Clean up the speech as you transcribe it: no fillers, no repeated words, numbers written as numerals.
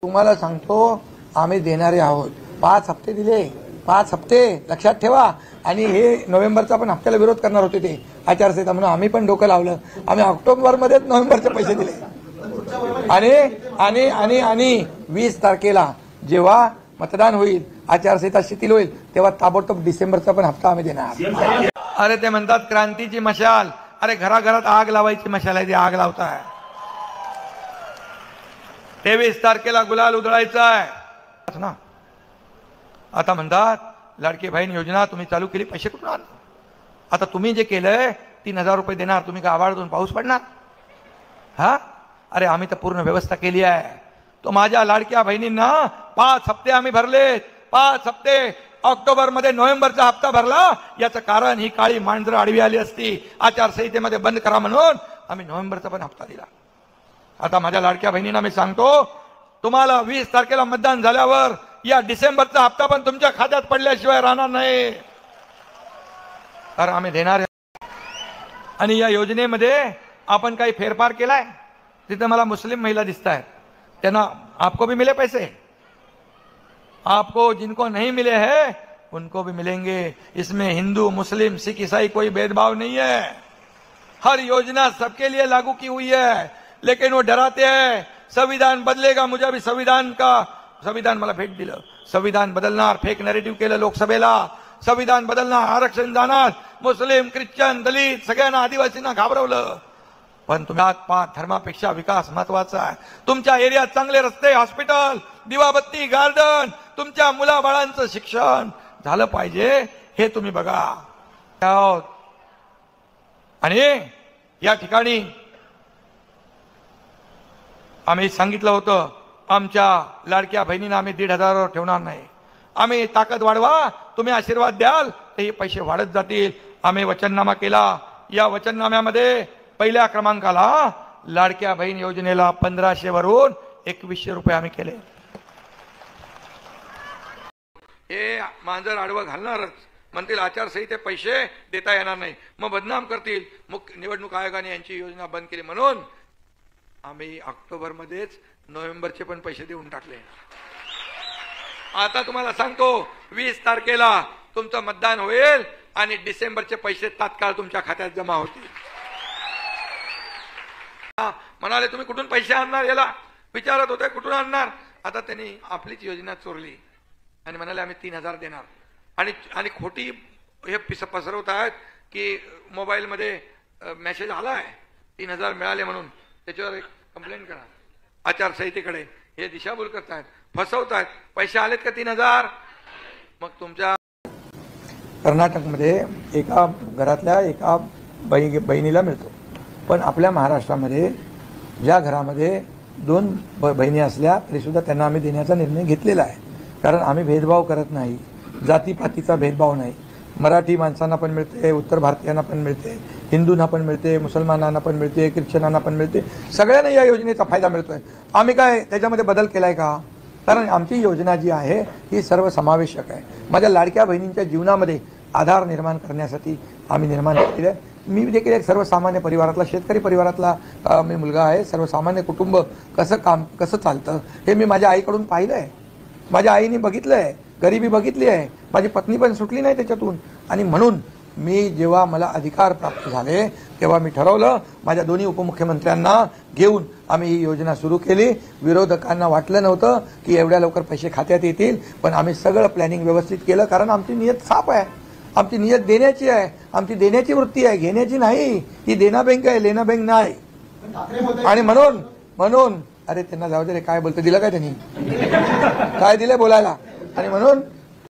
तुम्हाला सांगतो आम्ही देणारे आहोत। 5 हप्ते दिले, 5 हप्ते लक्षात ठेवा। आणि हे नोव्हेंबरचा पण हप्त्याला विरोध करणार होते ते आचारसंहिता म्हणून आम्ही पण डोकं लावलं। आम्ही ऑक्टोबरमध्येच नोव्हेंबरचे पैसे दिले आणि आणि आणि आणि 20 तारखेला जेव्हा मतदान होईल, आचारसंहिता शिथिल होईल, तेव्हा ताबडतोब डिसेंबरचा पण हप्ता आम्ही देणार। अरे ते म्हणतात क्रांतीची मशाल, अरे घराघरात आग लावायची मशाल आहे, ती आग लावताय। 23 तारखेला गुलाल उधळायचा आहे ना। आता म्हणतात लाडकी बहीण योजना तुम्ही चालू केली, पैसे कुठून आणले? आता तुम्ही जे केलंय 3000 रुपये देणार, तुम्ही का आभाळातून पाऊस पडणार? हा, अरे आम्ही तर पूर्ण व्यवस्था केली आहे। तो माझ्या लाडक्या बहिणींना 5 हप्ते आम्ही भरलेत, 5 हप्ते। ऑक्टोबर मध्ये नोव्हेंबरचा हप्ता भरला, याचं कारण ही काळी मांजरं आडवी आली असती, आचारसंहितेमध्ये बंद करा म्हणून आम्ही नोव्हेंबरचा पण हप्ता दिला। आता माझ्या लाडक्या बहिणींना मी सांगतो, तुम्हाला 20 तारखेला मतदान झाल्यावर या डिसेंबरचा हप्ता पण तुमच्या खात्यात पडल्याशिवाय राहणार नाही, तर आम्ही देणार आहे। आणि या योजनेमध्ये आपण काही फेरफार केलाय। तिथे मला मुस्लिम महिला दिसत आहेत, त्यांना आपको भी मिले पैसे, आपको जिनको नहीं मिले हैं उनको भी मिलेंगे। इसमें हिंदू मुस्लिम सिख ईसाई कोई भेदभाव नहीं है, हर योजना सबके लिए लागू की हुई है। लेकिन वो डराते हैं संविधान बदलेगा, मुझे अभी संविधान मला भेट दिलं, संविधान बदलणार, फेक नॅरेटिव्ह केलं लोकसभेला, संविधान बदलणार, आरक्षण जाणार, मुस्लिम ख्रिश्चन दलित सगळ्यांना आदिवासींना घाबरवलं। पण तुम्ही धर्मापेक्षा विकास महत्वाचा आहे। तुमच्या एरियात चांगले रस्ते, हॉस्पिटल, दिवाबत्ती, गार्डन, तुमच्या मुलाबाळांचं शिक्षण झालं पाहिजे, हे तुम्ही बघा। आणि या ठिकाणी आम्ही सांगितलं होतं, आमच्या लाडक्या बहिणींना आम्ही 1500 वर ठेवणार नाही। आम्ही ताकद वाढवा, तुम्ही आशीर्वाद द्याल तर हे पैसे वाढत जातील। आम्ही वचननामा केला, या वचननाम्यामध्ये पहिल्या क्रमांकाला लाडक्या बहीण योजनेला 1500 वरून 2100 रुपये आम्ही केले। हे मांजर आडवं घालणारच, म्हणतील आचारसंहिते पैसे देता येणार नाही, मग बदनाम करतील, मुख्य निवडणूक आयोगाने यांची योजना बंद केली म्हणून आम्ही ऑक्टोबर मध्येच नोव्हेंबरचे पण पैसे देऊन टाकले। आता तुम्हाला सांगतो 20 तारखेला तुमचं मतदान होईल आणि डिसेंबरचे पैसे तात्काळ तुमच्या खात्यात जमा होतील। म्हणाले तुम्ही कुठून पैसे आणणार, याला विचारत होते कुठून आणणार। आता त्यांनी आपलीच योजना चोरली आणि म्हणाले आम्ही 3000 देणार। आणि खोटी हे पसरवत आहेत की मोबाईल मध्ये मेसेज आलाय 3000 मिळाले म्हणून, त्याच्यावर एक कंप्लेंट करा आचारसंहितेकडे। हे दिशाभूल करतायत, फसवतायत। पैसे आलेत का 3000? मग तुमच्या कर्नाटकमध्ये एका घरातल्या एका बहिणीला मिळतो, पण आपल्या महाराष्ट्रामध्ये ज्या घरामध्ये 2 बहिणी असल्या तरी सुद्धा त्यांना आम्ही देण्याचा निर्णय घेतलेला आहे। कारण आम्ही भेदभाव करत नाही, जातीपातीचा भेदभाव नाही। मराठी माणसांना पण मिळते, उत्तर भारतीयांना पण मिळते, हिंदूंना पण मिळते, मुसलमानांना पण मिळते, ख्रिश्चनांना पण मिळते, सगळ्यांना या योजनेचा फायदा मिळतोय। आम्ही काय त्याच्यामध्ये बदल केलाय का? कारण आमची योजना जी आहे ही सर्वसमावेशक आहे। माझ्या लाडक्या बहिणींच्या जीवनामध्ये आधार निर्माण करण्यासाठी आम्ही निर्माण केलेलं आहे। मी देखील एक सर्वसामान्य परिवारातला, शेतकरी परिवारातला मी मुलगा आहे। सर्वसामान्य कुटुंब कसं चालतं हे मी माझ्या आईकडून पाहिलं आहे, माझ्या आईने बघितलं आहे, गरिबी बघितली आहे, माझी पत्नी पण सुटली नाही त्याच्यातून। आणि म्हणून मी जेव्हा मला अधिकार प्राप्त झाले तेव्हा मी ठरवलं, माझ्या दोन्ही उपमुख्यमंत्र्यांना घेऊन आम्ही ही योजना सुरू केली। विरोधकांना वाटलं नव्हतं की एवढ्या लवकर पैसे खात्यात येतील, पण आम्ही सगळं प्लॅनिंग व्यवस्थित केलं, कारण आमची नियत साफ आहे, आमची नियत देण्याची आहे, आमची देण्याची वृत्ती आहे, घेण्याची नाही। ही देना बँक आहे, लेना बँक नाही। आणि म्हणून अरे त्यांना जाऊ दे रे, काय बोलतं, दिलं काय त्यांनी, काय दिलं बोलायला? आणि म्हणून